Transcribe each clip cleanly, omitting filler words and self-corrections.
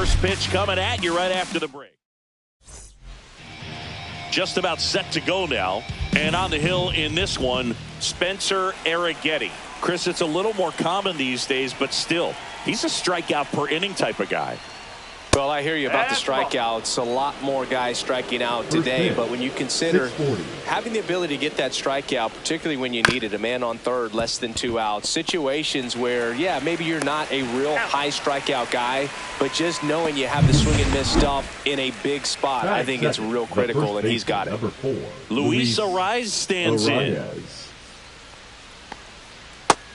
First pitch coming at you right after the break. Just about set to go now. And on the hill in this one, Spencer Arrighetti. Chris, it's a little more common these days, but still, he's a strikeout per inning type of guy. Well, I hear you about the strikeouts. A lot more guys striking out today, but when you consider having the ability to get that strikeout, particularly when you need it, a man on third, less than 2 outs, situations where, yeah, maybe you're not a real high strikeout guy, but just knowing you have the swing and miss stuff in a big spot, I think it's real critical, and he's got it. Luis Arraez stands in.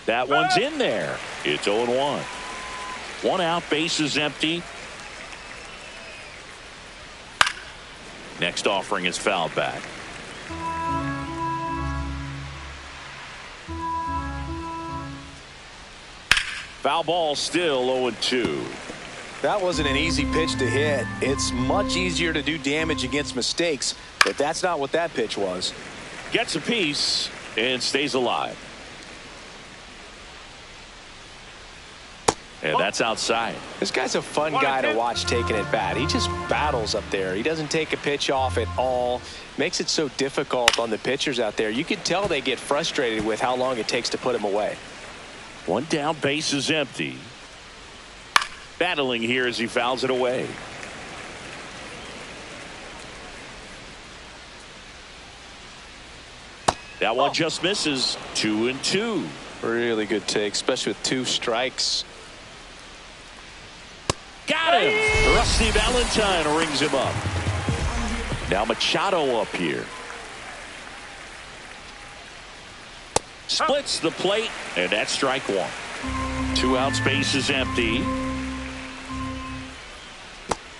That one's in there. It's 0-1. 1 out, bases empty. Next offering is fouled back. Foul ball, still 0-2. That wasn't an easy pitch to hit. It's much easier to do damage against mistakes, but that's not what that pitch was. Gets a piece and stays alive. And that's outside. This guy's a fun guy to watch taking at bat. He just battles up there. He doesn't take a pitch off at all. Makes it so difficult on the pitchers out there. You can tell they get frustrated with how long it takes to put him away. 1 down, base is empty. Battling here as he fouls it away. That one just misses. 2-2. Really good take, especially with 2 strikes. Got him. Rusty Valentine rings him up. Now Machado up here. Splits the plate, and that's strike 1. 2 outs, base is empty.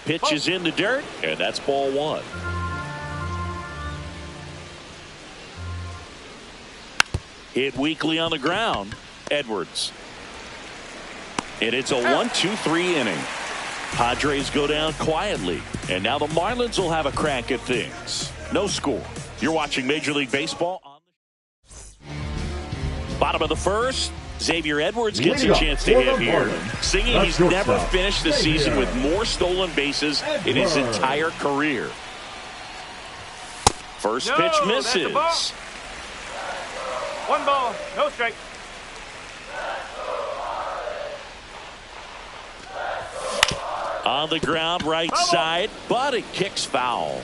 Pitch is in the dirt, and that's ball 1. Hit weakly on the ground. Edwards. And it's a 1-2-3 inning. Padres go down quietly, and now the Marlins will have a crack at things. No score. You're watching Major League Baseball. On the bottom of the first, Xavier Edwards gets a chance to hit here, singing he's never finished the season with more stolen bases in his entire career. First pitch misses. 1 ball, no strike. On the ground, right side, but it kicks foul.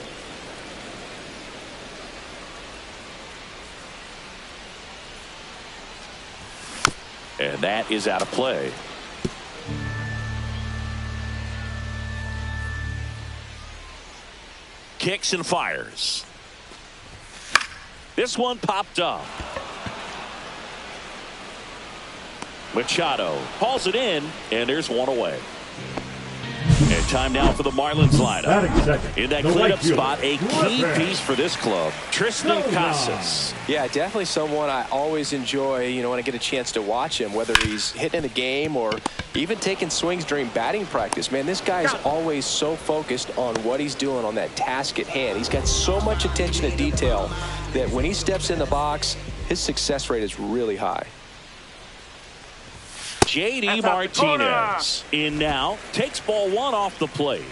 And that is out of play. Kicks and fires. This one popped up. Machado hauls it in, and there's 1 away. And time now for the Marlins lineup. In that cleanup spot, a key piece for this club, Tristan Casas. Yeah, definitely someone I always enjoy, when I get a chance to watch him, whether he's hitting in the game or even taking swings during batting practice. Man, this guy is always so focused on what he's doing on that task at hand. He's got so much attention to detail that when he steps in the box, his success rate is really high. J.D. Martinez in now, takes ball 1 off the plate.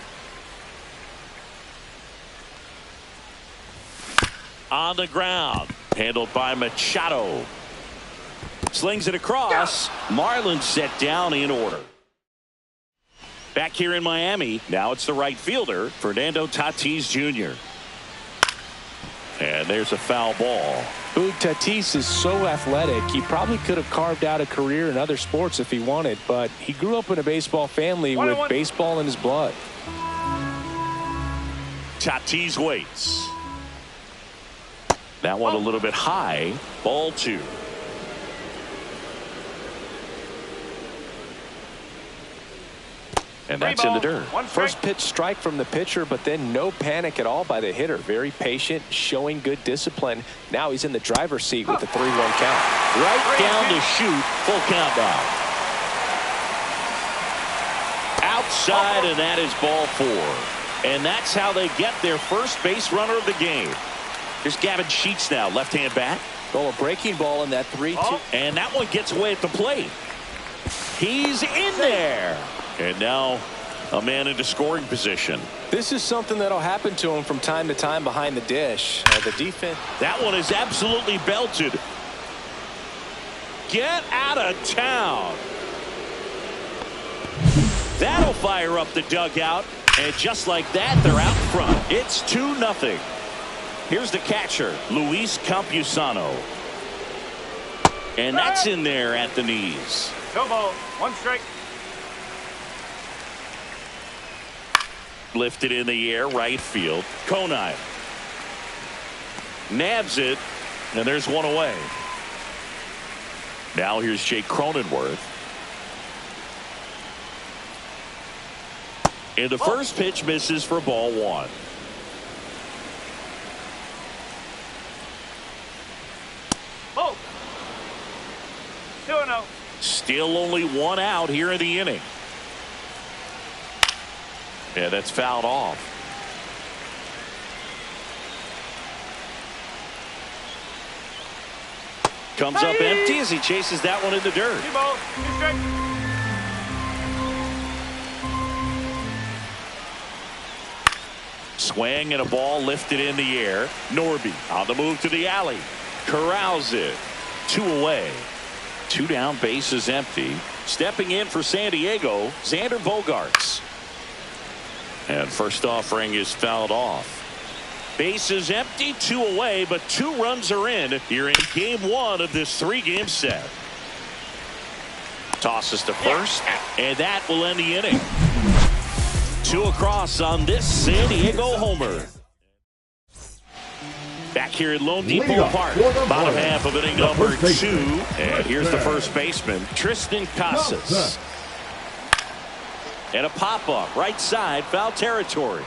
On the ground, handled by Machado. Slings it across. Marlins set down in order. Back here in Miami, now it's the right fielder, Fernando Tatis Jr. And there's a foul ball. Boog, Tatis is so athletic. He probably could have carved out a career in other sports if he wanted, but he grew up in a baseball family with baseball in his blood. Tatis waits. That one a little bit high. Ball 2. And that's in the dirt. First pitch strike from the pitcher, but then no panic at all by the hitter. Very patient, showing good discipline. Now he's in the driver's seat with the 3-1 count. Right down to shoot. Full count now. Outside, and that is ball 4. And that's how they get their first base runner of the game. Here's Gavin Sheets now, left-hand bat. Oh, a breaking ball in that 3-2. And that one gets away at the plate. He's in there. And now A man into scoring position. This is something that'll happen to him from time to time behind the dish. The defense. That one is absolutely belted. Get out of town. That'll fire up the dugout. And just like that, they're out front. It's 2-0. Here's the catcher, Luis Campusano. And that's in there at the knees. No ball, 1 strike. Lifted in the air, right field. Conine nabs it, and there's one away. Now here's Jake Cronenworth. And the first pitch misses for ball 1. Oh. 2-0. Still only 1 out here in the inning. Yeah, that's fouled off. Comes up empty as he chases that one in the dirt. 2 balls, 2 strikes. Swing and a ball lifted in the air. Norby on the move to the alley. Corrals it. 2 away. 2 down, base is empty. Stepping in for San Diego, Xander Bogaerts. And first offering is fouled off. Base is empty, 2 away, but 2 runs are in here in game 1 of this 3-game set. Tosses to first, and that will end the inning. 2 across on this San Diego homer. Back here at Lone Depot Park, bottom half of inning number 2. And here's the first baseman, Tristan Casas. And a pop-up, right side, foul territory.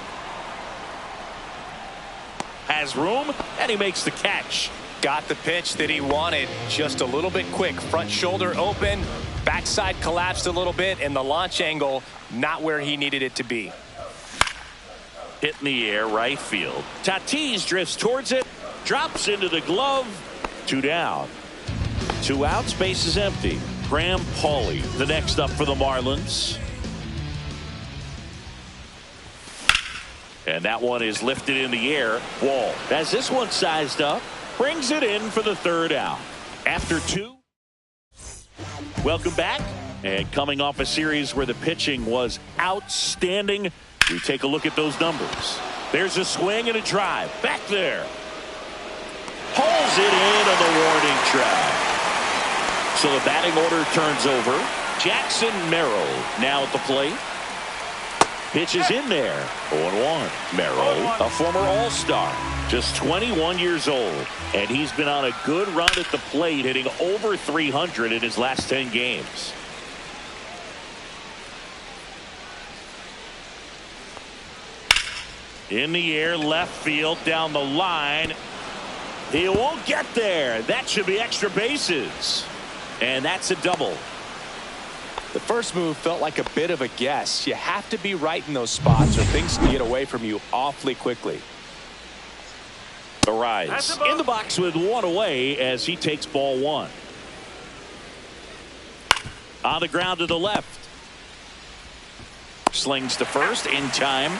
Has room, and he makes the catch. Got the pitch that he wanted, just a little bit quick. Front shoulder open, backside collapsed a little bit, and the launch angle not where he needed it to be. Hit in the air, right field. Tatis drifts towards it, drops into the glove. 2 down. 2 outs, base is empty. Graham Pauley, the next up for the Marlins. And that one is lifted in the air. Wall has this one sized up. Brings it in for the 3rd out. After 2. Welcome back. And coming off a series where the pitching was outstanding, we take a look at those numbers. There's a swing and a drive. Back there. Pulls it in on the warning track. So the batting order turns over. Jackson Merrill now at the plate. Pitch is in there. 0-1. Merrill, a former All-Star, just 21 years old. And he's been on a good run at the plate, hitting over 300 in his last 10 games. In the air, left field, down the line. He won't get there. That should be extra bases. And that's a double. The first move felt like a bit of a guess. You have to be right in those spots or things can get away from you awfully quickly. Arise in the box with 1 away as he takes ball 1. On the ground to the left. Slings to first in time.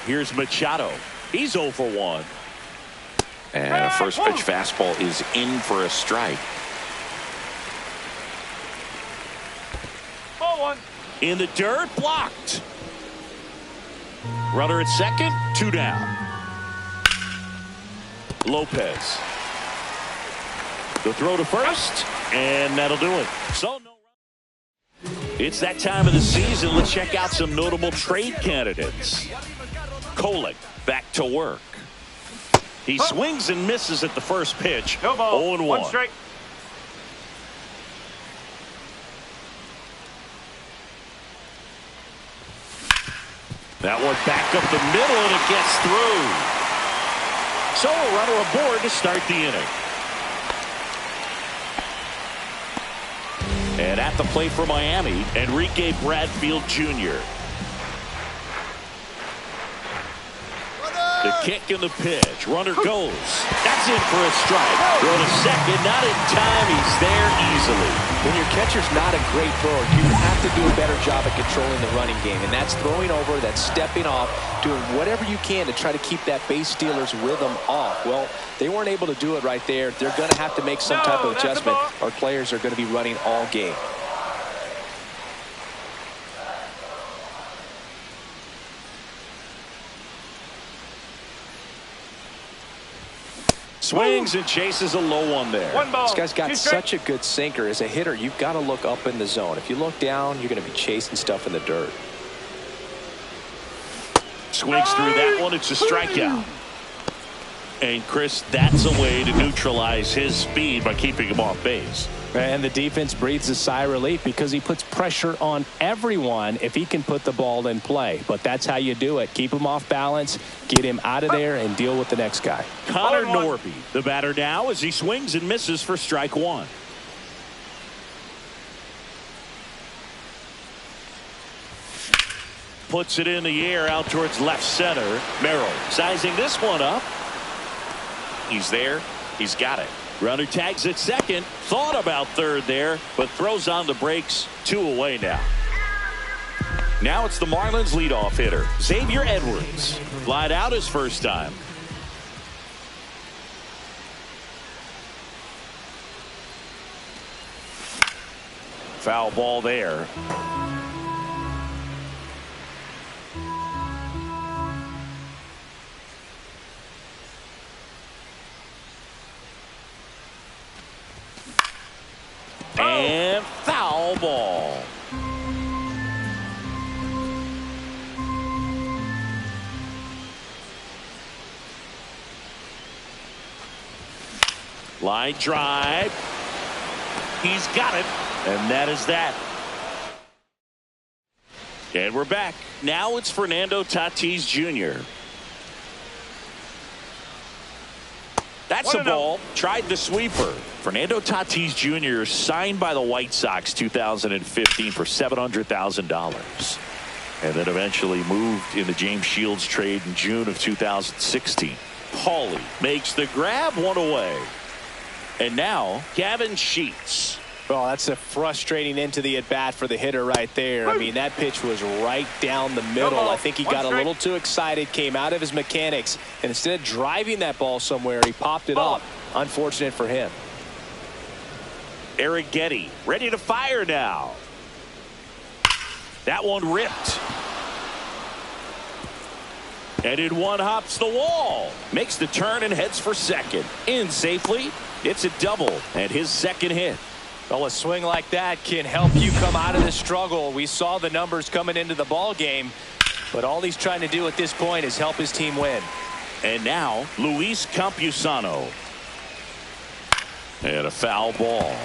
Here's Machado. He's 0 for 1. And a first pitch fastball is in for a strike. In the dirt, blocked. Runner at second, 2 down. Lopez. The throw to first, and that'll do it. So no run. It's that time of the season. Let's check out some notable trade candidates. Kolek back to work. He swings and misses at the first pitch. No ball. 0-1. 1 strike. That one back up the middle, and it gets through. So a runner aboard to start the inning. And at the plate for Miami, Enrique Bradfield Jr. The kick and the pitch. Runner goes. That's in for a strike. Throw to second. Not in time. He's there easily. When your catcher's not a great thrower, you have to do a better job at controlling the running game. And that's throwing over, that's stepping off, doing whatever you can to try to keep that base stealer's rhythm off. Well, they weren't able to do it right there. They're going to have to make some type of adjustment, or players are going to be running all game. Swings and chases a low one there. One ball. This guy's got such a good sinker. As a hitter, you've got to look up in the zone. If you look down, you're going to be chasing stuff in the dirt. Swings through that one. It's a strikeout. And Chris, that's a way to neutralize his speed by keeping him off base. And the defense breathes a sigh of relief because he puts pressure on everyone if he can put the ball in play. But that's how you do it. Keep him off balance, get him out of there, and deal with the next guy. Connor Norby, the batter now, as he swings and misses for strike one. Puts it in the air out towards left center. Merrill sizing this one up. He's there. He's got it. Runner tags at second. Thought about third there, but throws on the brakes. 2 away now. Now it's the Marlins leadoff hitter, Xavier Edwards. Flied out his first time. Foul ball there. And foul ball. Line drive. He's got it. And that is that. And we're back. Now it's Fernando Tatis Jr. That's a ball. Tried the sweeper. Fernando Tatis Jr. signed by the White Sox 2015 for $700,000. And then eventually moved in the James Shields trade in June of 2016. Paulie makes the grab, one away. And now Gavin Sheets. Well, that's a frustrating end to the at-bat for the hitter right there. I mean, that pitch was right down the middle. I think he got a little too excited, came out of his mechanics, and instead of driving that ball somewhere, he popped it up. Unfortunate for him. Eric Getty ready to fire now. That one ripped. And in one hops the wall. Makes the turn and heads for second. In safely. It's a double and his second hit. Well, a swing like that can help you come out of the struggle. We saw the numbers coming into the ball game, but all he's trying to do at this point is help his team win. And now Luis Campusano. And a foul ball.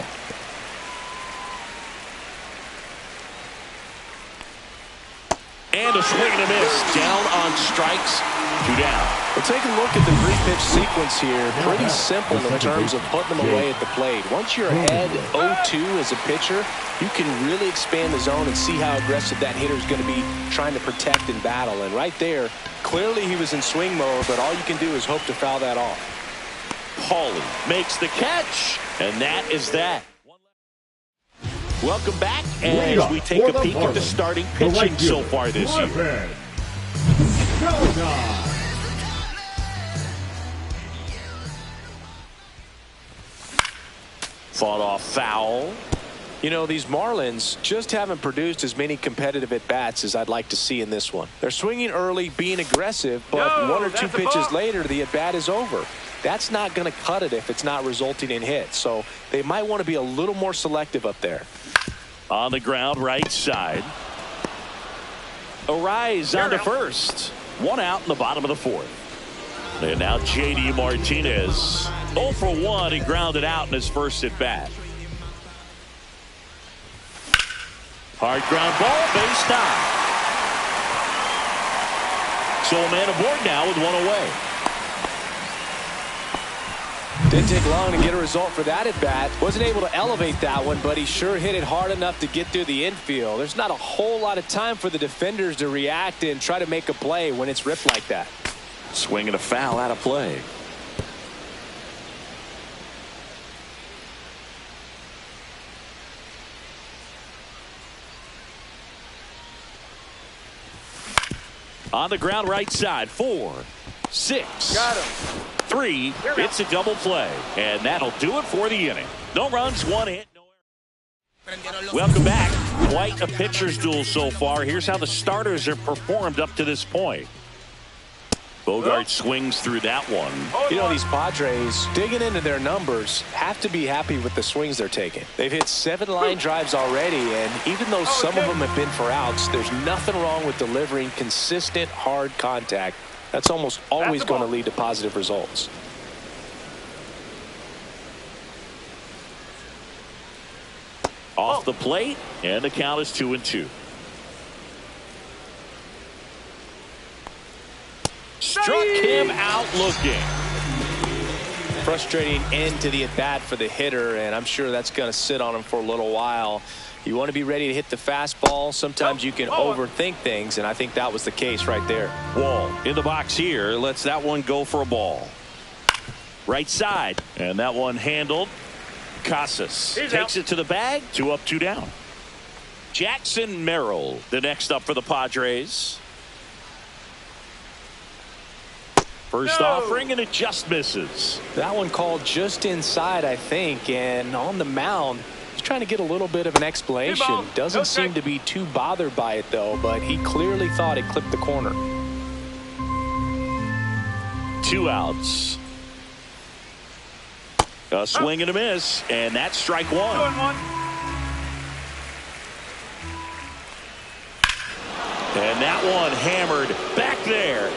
And a swing and a miss. Down on strikes. 2 down. Well, take a look at the 3-pitch sequence here. Pretty simple in terms of putting them away at the plate. Once you're ahead 0-2 as a pitcher, you can really expand the zone and see how aggressive that hitter is going to be trying to protect and battle. And right there, clearly he was in swing mode, but all you can do is hope to foul that off. Paulie makes the catch, and that is that. Welcome back as we take a peek at the starting pitching so far this year. Fought off foul. You know, these Marlins just haven't produced as many competitive at-bats as I'd like to see in this one. They're swinging early, being aggressive, but 1 or 2 pitches later, the at-bat is over. That's not going to cut it if it's not resulting in hits. So they might want to be a little more selective up there. On the ground, right side. A rise on to first. 1 out in the bottom of the 4th. And now J.D. Martinez. 0 for 1. He grounded out in his first at bat. Hard ground ball, base down. So a man aboard now with 1 away. Didn't take long to get a result for that at bat. Wasn't able to elevate that one, but he sure hit it hard enough to get through the infield. There's not a whole lot of time for the defenders to react and try to make a play when it's ripped like that. Swing and a foul out of play. On the ground right side. 4, 6, Got him. 3. It's a double play. And that'll do it for the inning. No runs, 1 hit. Welcome back. Quite a pitcher's duel so far. Here's how the starters have performed up to this point. Bogart swings through that one. You know, these Padres, digging into their numbers, have to be happy with the swings they're taking. They've hit 7 line drives already, and even though some of them have been for outs, there's nothing wrong with delivering consistent, hard contact. That's almost always going to lead to positive results. Off the plate, and the count is 2-2. Struck him out looking. Frustrating end to the at-bat for the hitter, and I'm sure that's going to sit on him for a little while. You want to be ready to hit the fastball. Sometimes you can overthink things, and I think that was the case right there. Wall in the box here. Lets that one go for a ball. Right side, and that one handled. Casas takes it to the bag. 2 up, 2 down. Jackson Merrill, the next up for the Padres. First offering, and it just misses. That one called just inside, I think, and on the mound, he's trying to get a little bit of an explanation. Doesn't seem to be too bothered by it, though, but he clearly thought it clipped the corner. 2 outs. A swing and a miss, and that's strike 1. And that one hammered back there.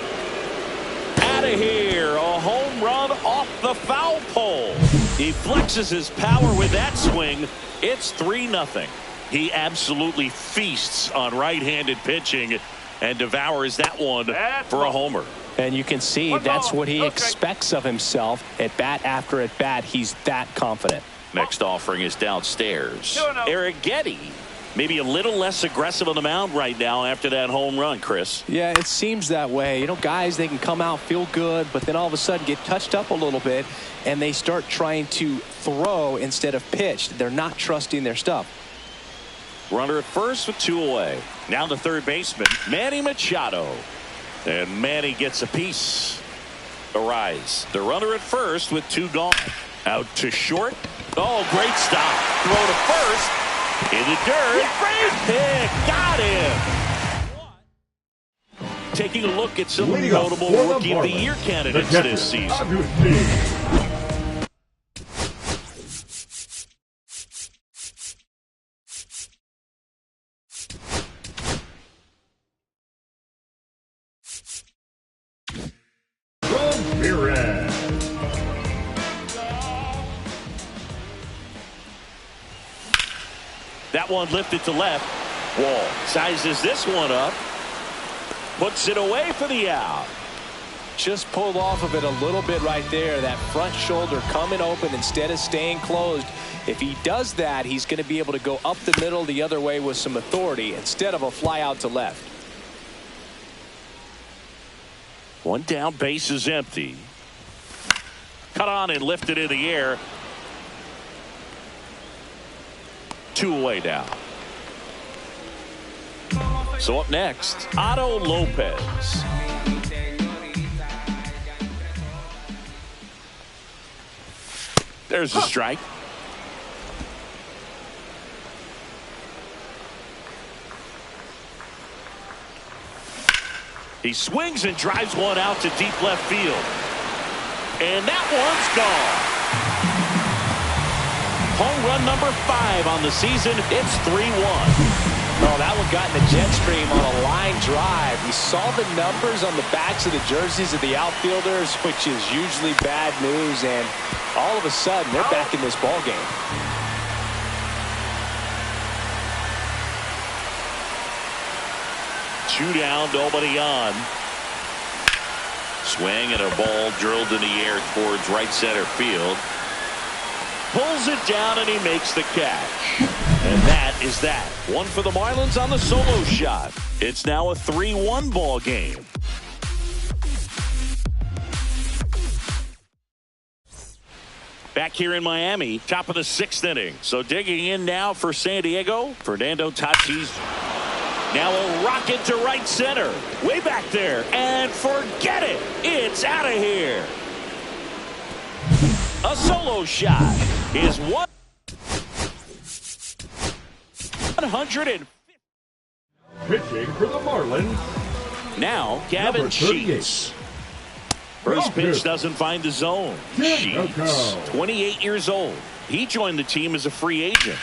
Out of here. A home run off the foul pole. He flexes his power with that swing. It's 3-0. He absolutely feasts on right-handed pitching and devours that one for a homer. And you can see that's what he expects of himself. At bat after at bat, he's that confident. Next offering is downstairs. Eric Getty, maybe a little less aggressive on the mound right now after that home run, Chris. Yeah, it seems that way. You know, guys, they can come out, feel good, but then all of a sudden get touched up a little bit, and they start trying to throw instead of pitch. They're not trusting their stuff. Runner at first with 2 away. Now the third baseman, Manny Machado. And Manny gets a piece. Arise. The runner at first with 2 gone. Out to short. Oh, great stop. Throw to first. In the dirt. Pick. Got him. Taking a look at some notable Rookie of the Year candidates this season. That one lifted to left. Wall sizes this one up. Puts it away for the out. Just pulled off of it a little bit right there. That front shoulder coming open instead of staying closed. If he does that, he's going to be able to go up the middle the other way with some authority instead of a fly out to left. One down, base is empty. Cut on and lifted in the air. 2 away now. So up next, Otto Lopez. There's the strike. He swings and drives one out to deep left field. And that one's gone. Home run number 5 on the season. It's 3-1. Oh, that one got in the jet stream on a line drive. You saw the numbers on the backs of the jerseys of the outfielders, which is usually bad news, and all of a sudden they're back in this ball game. Two down, nobody on. Swing and a ball drilled in the air towards right center field. Pulls it down and he makes the catch. And that is that. One for the Marlins on the solo shot. It's now a 3-1 ball game. Back here in Miami, top of the 6th inning. So digging in now for San Diego, Fernando Tatis. Now a rocket to right center. Way back there. And forget it. It's out of here. A solo shot is 100. Pitching for the Marlins. Now Gavin Sheets. First pitch doesn't find the zone. Sheets, 28 years old. He joined the team as a free agent.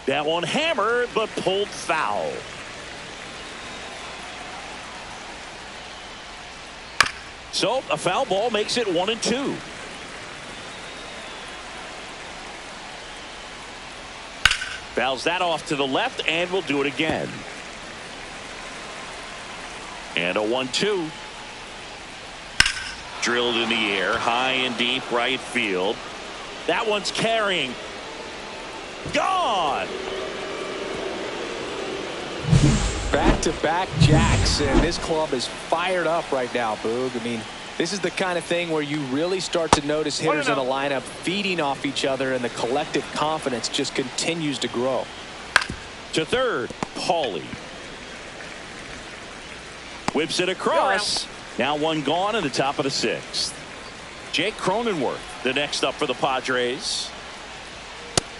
That one hammered but pulled foul. So a foul ball makes it 1-2. Fouls that off to the left, and we'll do it again. And a 1-2. Drilled in the air, high and deep right field. That one's carrying. Gone. Back-to-back jacks, and this club is fired up right now, Boog. I mean, this is the kind of thing where you really start to notice hitters in a lineup feeding off each other, and the collective confidence just continues to grow. To third, Paulie. Whips it across. Now one gone in the top of the 6th. Jake Cronenworth, the next up for the Padres.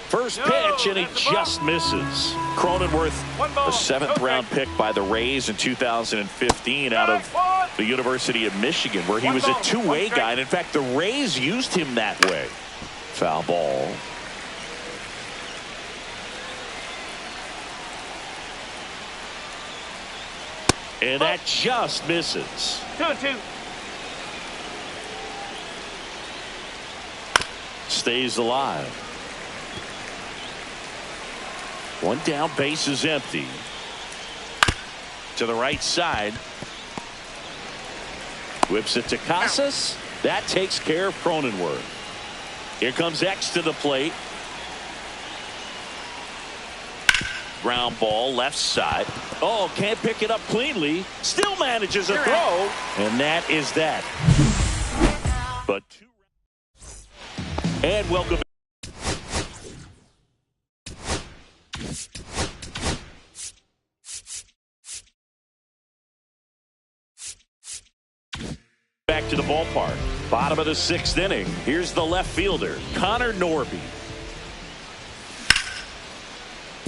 First pitch, and he just misses. Cronenworth, a 7th-round pick by the Rays in 2015 out of the University of Michigan, where he was a two-way guy. And in fact, the Rays used him that way. Foul ball. And that just misses. 2-2. Stays alive. One down, base is empty. To the right side. Whips it to Casas. That takes care of Cronenworth. Here comes X to the plate. Ground ball left side. Oh, can't pick it up cleanly. Still manages a throw. And that is that. But two. And welcome. Back to the ballpark. Bottom of the 6th inning. Here's the left fielder, Connor Norby.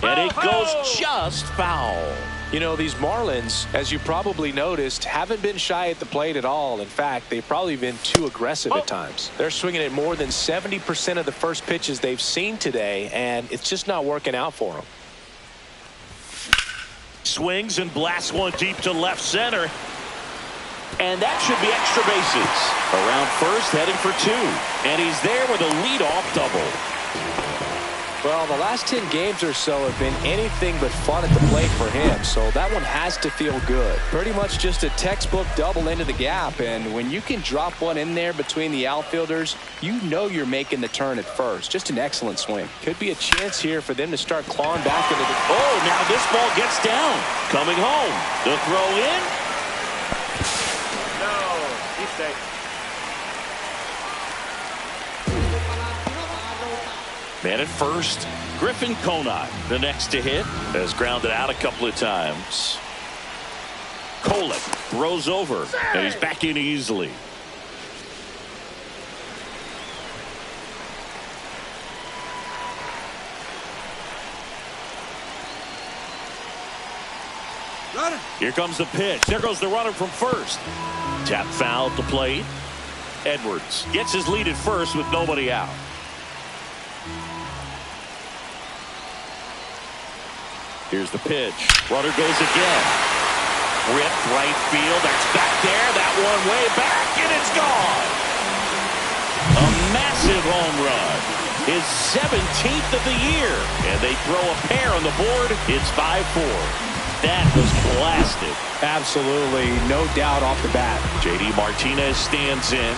And it goes just foul. You know, these Marlins, as you probably noticed, haven't been shy at the plate at all. In fact, they've probably been too aggressive at times. They're swinging at more than 70% of the first pitches they've seen today, and it's just not working out for them. Swings and blasts one deep to left center. And that should be extra bases. Around first, heading for 2. And he's there with a leadoff double. Well, the last 10 games or so have been anything but fun at the plate for him, so that one has to feel good. Pretty much just a textbook double into the gap, and when you can drop one in there between the outfielders, you know you're making the turn at first. Just an excellent swing. Could be a chance here for them to start clawing back into the... Oh, now this ball gets down. Coming home. The throw in. No, he's safe. Man at first, Griffin Conine, the next to hit, has grounded out a couple of times. Kolek throws over, and he's back in easily. Here comes the pitch. There goes the runner from first. Tap foul at the plate. Edwards gets his lead at first with nobody out. Here's the pitch. Runner goes again. Ripped right field. That's back there. That one way back, and it's gone. A massive home run. His 17th of the year. And they throw a pair on the board. It's 5-4. That was blasted. Absolutely, no doubt off the bat. JD Martinez stands in,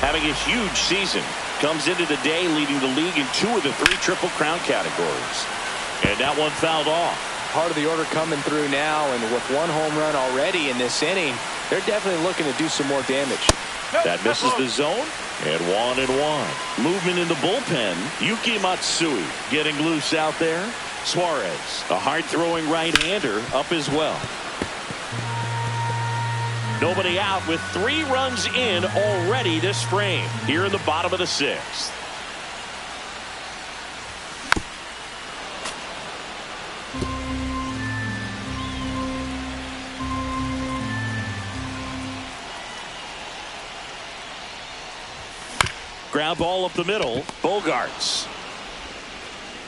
having a huge season. Comes into the day leading the league in 2 of the 3 Triple Crown categories. And that one fouled off. Part of the order coming through now, and with 1 home run already in this inning, they're definitely looking to do some more damage. That misses the zone, And 1-1. Movement in the bullpen. Yuki Matsui getting loose out there. Suarez, a hard-throwing right-hander, up as well. Nobody out with 3 runs in already this frame here in the bottom of the 6th. Ground ball up the middle. Bogarts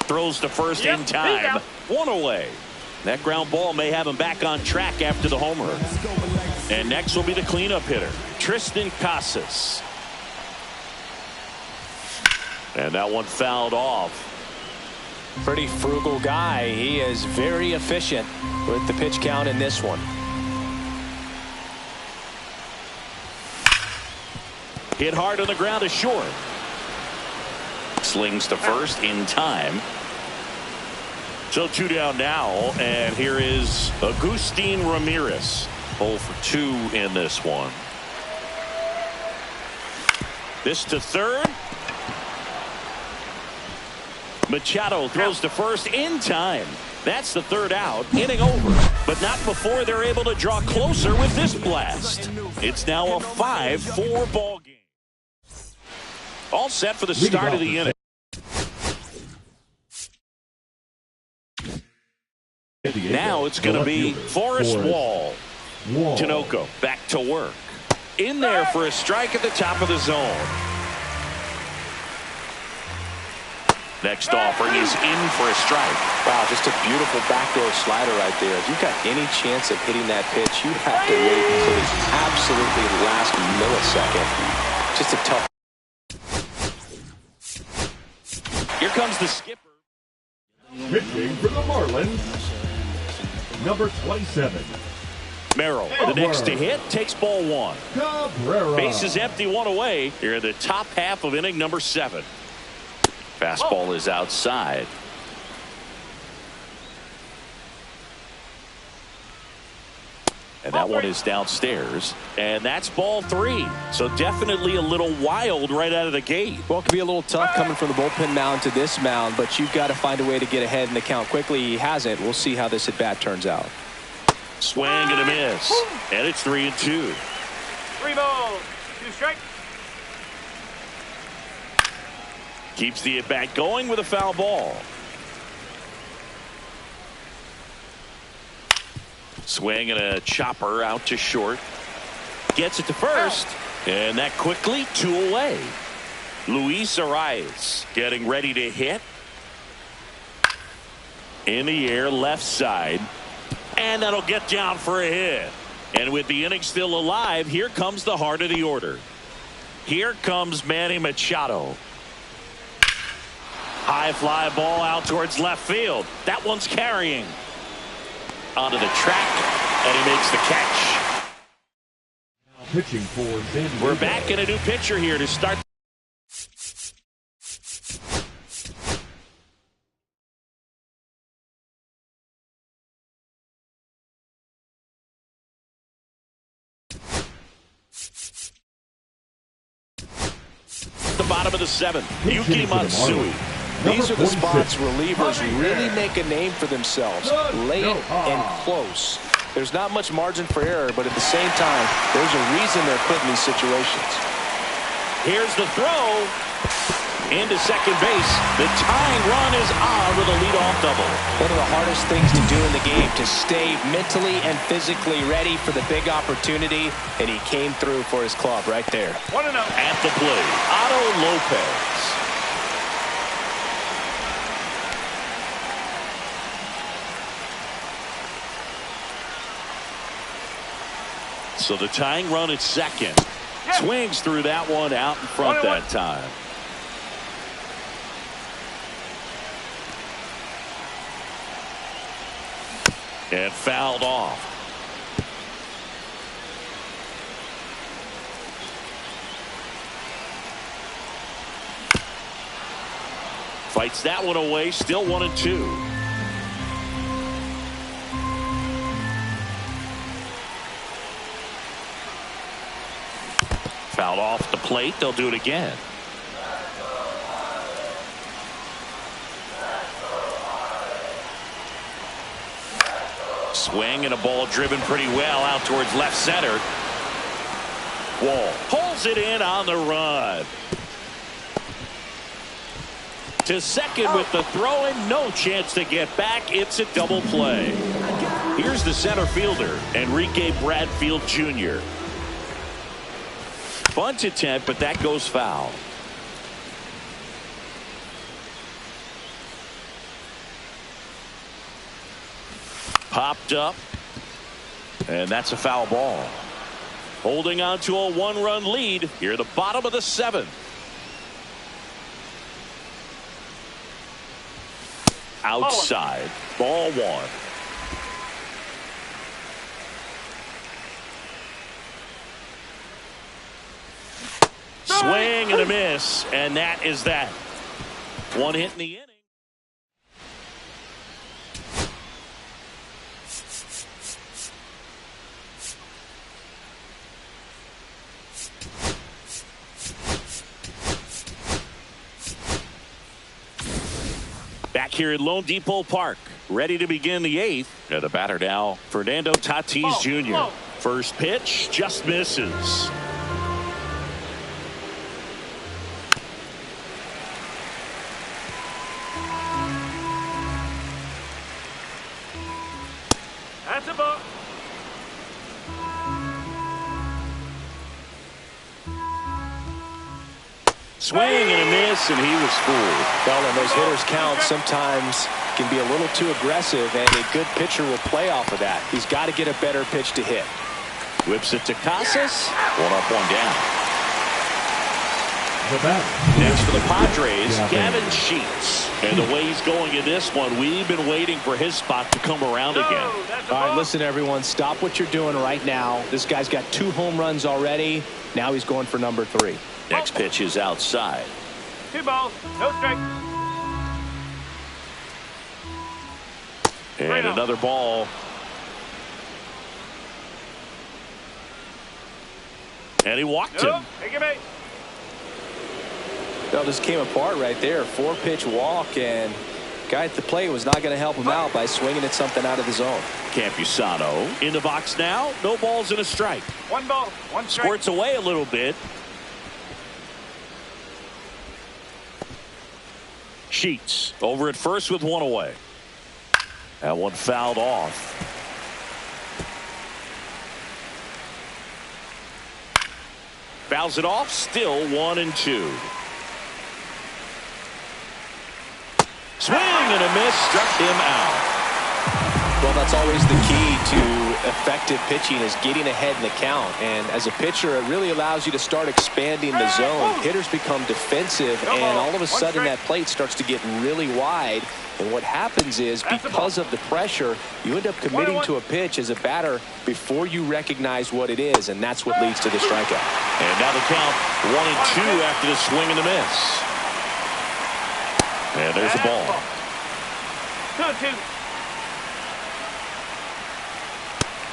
throws to first in time. 1 away. That ground ball may have him back on track after the homer. And next will be the cleanup hitter, Tristan Casas. And that one fouled off. Pretty frugal guy. He is very efficient with the pitch count in this one. Hit hard on the ground is short. Slings to first in time. So 2 down now, and here is Agustin Ramirez. 0 for 2 in this one. This to third. Machado throws to first in time. That's the 3rd out. Inning over, but not before they're able to draw closer with this blast. It's now a 5-4 ball game. All set for the start of the inning. Now it's going to be Forrest Wall. Tinoco back to work. In there for a strike at the top of the zone. Next offering is in for a strike. Wow, just a beautiful backdoor slider right there. If you've got any chance of hitting that pitch, you have to wait until the absolutely last millisecond. Just a tough. Here comes the skipper. Pitching for the Marlins, number 27. Merrill, the next to hit, takes ball 1. Cabrera. Base is empty, 1 away. Here in the top half of inning number 7. Fastball is outside. And that one is downstairs. And that's ball 3. So definitely a little wild right out of the gate. Well, it could be a little tough coming from the bullpen mound to this mound, but you've got to find a way to get ahead in the count quickly. He hasn't. We'll see how this at bat turns out. Swing and a miss. And it's 3-2. 3 balls, 2 strikes. Keeps the at bat going with a foul ball. Swing and a chopper out to short. Gets it to first. And that quickly 2 away. Luis Arias getting ready to hit. In the air, left side. And that'll get down for a hit. And with the inning still alive, here comes the heart of the order. Here comes Manny Machado. High fly ball out towards left field. That one's carrying. Onto the track, and he makes the catch. Pitching for San Diego. We're back in a new pitcher here to start. The bottom of the 7th, Yuki Matsui. These are the spots relievers really make a name for themselves. Late and close. There's not much margin for error, but at the same time, there's a reason they're put in these situations. Here's the throw into second base. The tying run is on with a leadoff double. One of the hardest things to do in the game, to stay mentally and physically ready for the big opportunity, and he came through for his club right there. 1-0. At the plate, Otto Lopez. So the tying run at second. Swings through that one out in front that time. And fouled off. Fights that one away. Still 1-2. Fouled off the plate. They'll do it again. Swing and a ball driven pretty well out towards left center. Wall pulls it in on the run. To second with the throw and no chance to get back. It's a double play. Here's the center fielder, Enrique Bradfield Jr. Bunt attempt, but that goes foul. Popped up, and that's a foul ball. Holding on to a one-run lead here at the bottom of the seventh. Outside, ball one. Swing and a miss, and that is that. One hit in the inning. Back here at Lone Depot Park, ready to begin the eighth. And the batter now, Fernando Tatis Jr. First pitch just misses. That's a ball. Swing and a miss, and he was fooled. Well, and those hitters count sometimes can be a little too aggressive, and a good pitcher will play off of that. He's got to get a better pitch to hit. Whips it to Casas. One up, one down. The batter. Next for the Padres, Gavin Sheets. And the way he's going in this one, we've been waiting for his spot to come around again. All right, listen, everyone, stop what you're doing right now. This guy's got 2 home runs already. Now he's going for number 3. Next pitch is outside. 2 balls, no strike. And another ball. And he walked him. Take it back. Well, this came apart right there. 4-pitch walk, and guy at the plate was not going to help him out by swinging at something out of the zone. Campusano in the box now. No balls and a strike. 1 ball, 1 strike. Squirts away a little bit. Sheets over at first with 1 away. That one fouled off. Fouls it off. Still 1-2. Swing and a miss. Struck him out. Well, that's always the key to effective pitching, is getting ahead in the count. And as a pitcher, it really allows you to start expanding the zone. Hitters become defensive, and all of a sudden that plate starts to get really wide. And what happens is, because of the pressure, you end up committing to a pitch as a batter before you recognize what it is, and that's what leads to the strikeout. And now the count 1-2 after the swing and the miss. And there's the ball. 2-2.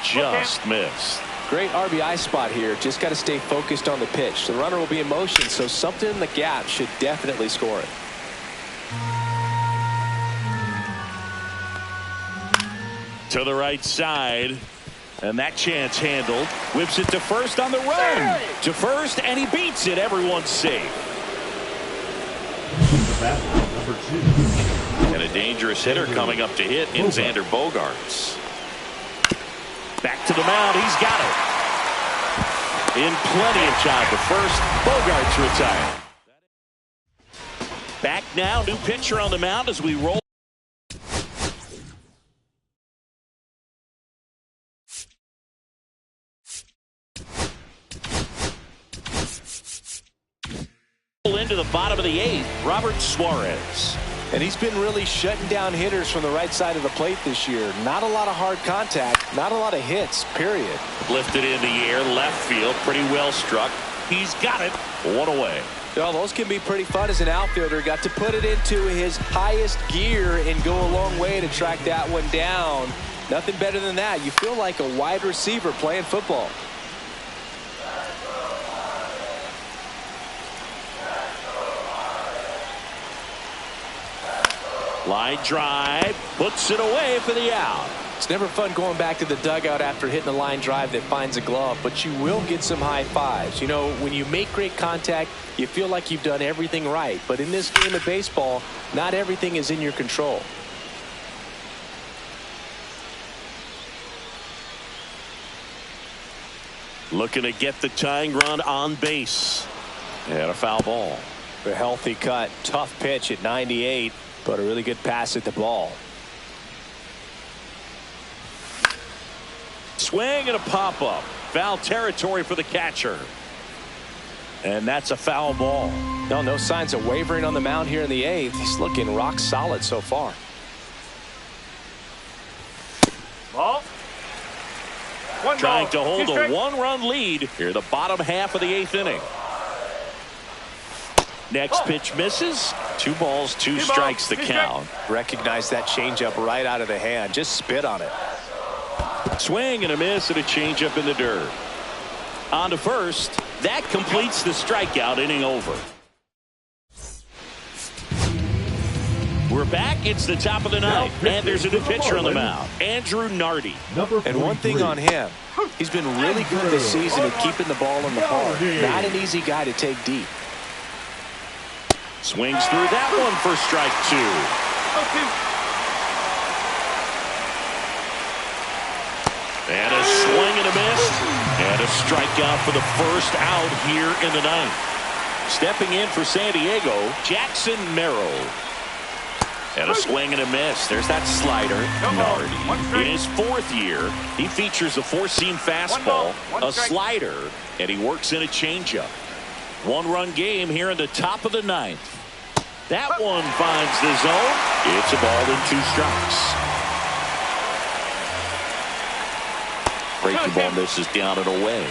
Just missed. Great RBI spot here. Just got to stay focused on the pitch. The runner will be in motion, so something in the gap should definitely score it. To the right side, and that chance handled. Whips it to first on the run. To first, and he beats it. Everyone's safe. The batter, number 2. And a dangerous hitter coming up to hit in Xander Bogaerts. Back to the mound. He's got it. In plenty of time to first. Bogaerts retired. Back now. New pitcher on the mound as we roll. Into the bottom of the 8th, Robert Suarez. And he's been really shutting down hitters from the right side of the plate this year. Not a lot of hard contact, not a lot of hits, period. Lifted in the air, left field, pretty well struck. He's got it. 1 away. Well, those can be pretty fun as an outfielder. Got to put it into his highest gear and go a long way to track that one down. Nothing better than that. You feel like a wide receiver playing football. Line drive, puts it away for the out. It's never fun going back to the dugout after hitting a line drive that finds a glove, but you will get some high fives. You know, when you make great contact, you feel like you've done everything right. But in this game of baseball, not everything is in your control. Looking to get the tying run on base. And a foul ball. A healthy cut. Tough pitch at 98, but a really good pass at the ball. Swing and a pop-up. Foul territory for the catcher. And that's a foul ball. No signs of wavering on the mound here in the 8th. He's looking rock solid so far. Ball. Trying to hold a one-run lead here the bottom half of the 8th inning. Next pitch misses. 2 balls, 2 strikes the count. Recognize that changeup right out of the hand. Just spit on it. Swing and a miss and a changeup in the dirt. On to first. That completes the strikeout. Inning over. We're back. It's the top of the ninth, and there's a new pitcher on the mound, Andrew Nardi. And one thing on him, he's been really good this season at keeping the ball in the park. Not an easy guy to take deep. Swings through that one for strike 2. And a swing and a miss. And a strikeout for the first out here in the ninth. Stepping in for San Diego, Jackson Merrill. And a swing and a miss. There's that slider. Nardi. In his 4th year, he features a 4-seam fastball, a slider, and he works in a changeup. 1-run game here in the top of the 9th. That one finds the zone. It's a ball and 2 strikes. Breaking ball misses down and away.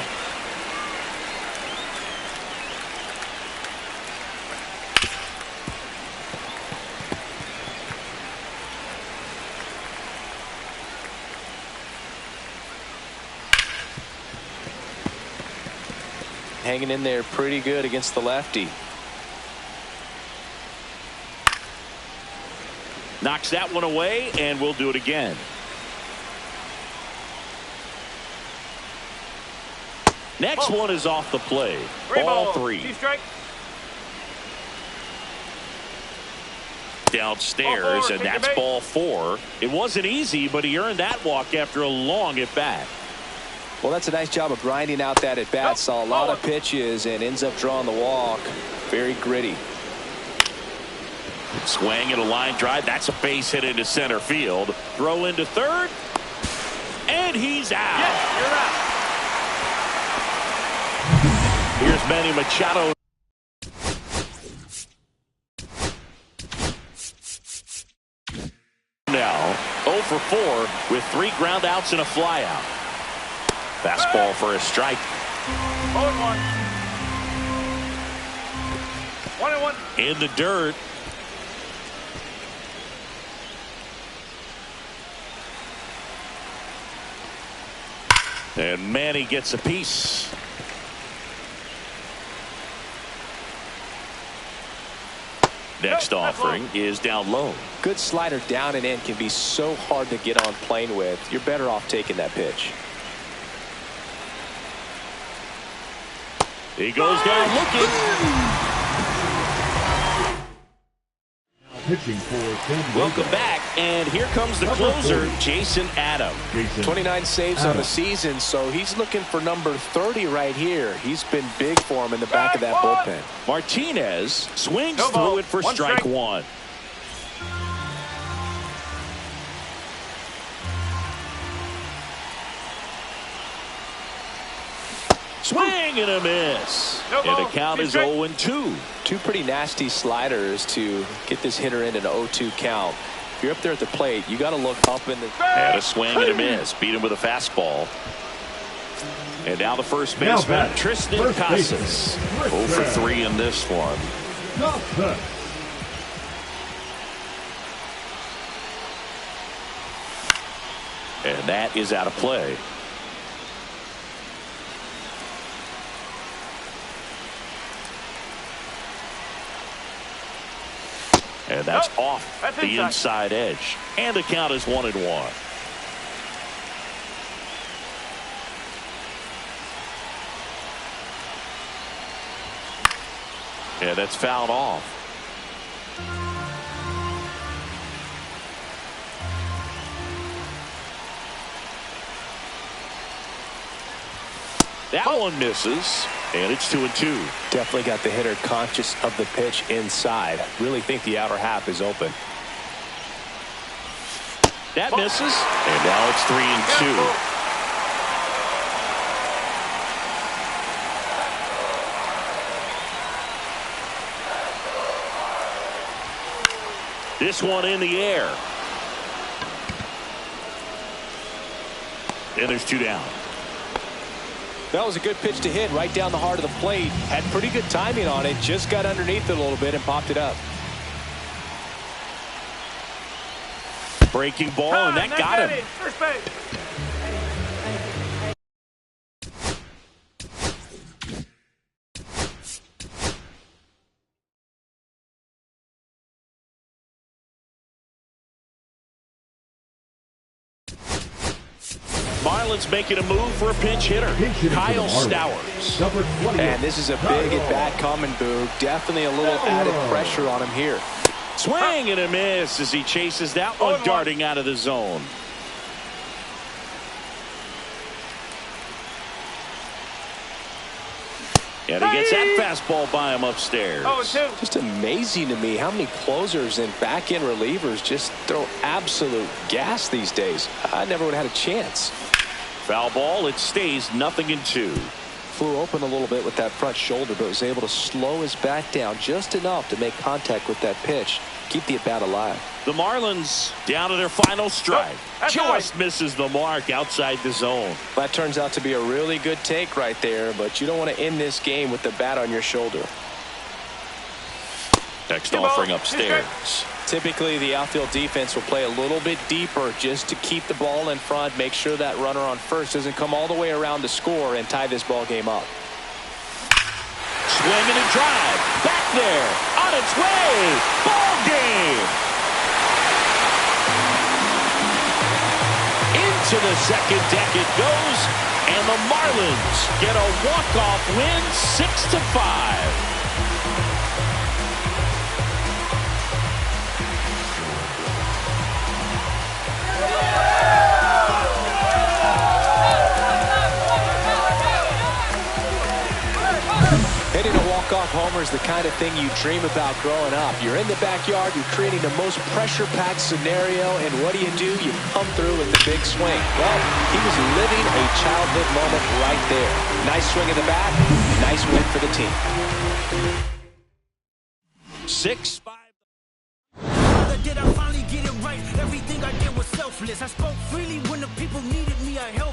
Hanging in there pretty good against the lefty. Knocks that one away, and we'll do it again. Next one is off the play. Ball 3. Downstairs, and that's ball 4. It wasn't easy, but he earned that walk after a long at bat. Well, that's a nice job of grinding out that at bat. Saw a lot of pitches and ends up drawing the walk. Very gritty. Swing and a line drive. That's a base hit into center field. Throw into third. And he's out. Yes, you're out. Here's Manny Machado. Now 0 for 4 with 3 ground outs and a fly out. Fastball for a strike. 0-1. 1-1. In the dirt. And Manny gets a piece. Next offering is down low. Good slider down and in can be so hard to get on plane with. You're better off taking that pitch. He goes down looking. Pitching for San Diego. Welcome back, and here comes the closer, Jason Adam. 29 saves on the season, so he's looking for number 30 right here. He's been big for him in the back of that bullpen. Martinez swings through it for strike 1. Swing and a miss. And the count is 0-2. 2 pretty nasty sliders to get this hitter in an 0-2 count. If you're up there at the plate, you got to look up in the. And a swing and a miss. Beat him with a fastball. And now the first baseman, Tristan Casas. 0 for 3 in this one. And that is out of play. And that's off That's the inside edge. And the count is 1-1. And that's fouled off. That one misses, and it's 2-2. Definitely got the hitter conscious of the pitch inside. Really think the outer half is open. That misses, and now it's 3-2. This one in the air. And there's 2 down. That was a good pitch to hit right down the heart of the plate. Had pretty good timing on it. Just got underneath it a little bit and popped it up. Breaking ball, and that got him. First base. Marlins making a move for a pinch hitter. Kyle Stowers. And this is a big at-bat coming, Boog. Definitely a little added pressure on him here. Swing and a miss as he chases that one darting out of the zone. And he gets that fastball by him upstairs. Just amazing to me how many closers and back-end relievers just throw absolute gas these days. I never would have had a chance. Foul ball. It stays 0-2. Flew open a little bit with that front shoulder, but was able to slow his bat down just enough to make contact with that pitch. Keep the at-bat alive. The Marlins down to their final strike. Just misses the mark outside the zone. That turns out to be a really good take right there, but you don't want to end this game with the bat on your shoulder. Next offering upstairs. Typically, the outfield defense will play a little bit deeper just to keep the ball in front, make sure that runner on first doesn't come all the way around to score and tie this ball game up. Swing and a drive. Back there. On its way. Ball game. Into the second deck it goes. And the Marlins get a walk-off win 6-5. Hitting a walk-off homer is the kind of thing you dream about growing up. You're in the backyard, you're creating the most pressure-packed scenario, and what do? You come through with the big swing. Well, he was living a childhood moment right there. Nice swing of the bat, nice win for the team. 6-5. Did I finally get it right? Everything I did was selfless. I spoke freely when the people needed me. I helped.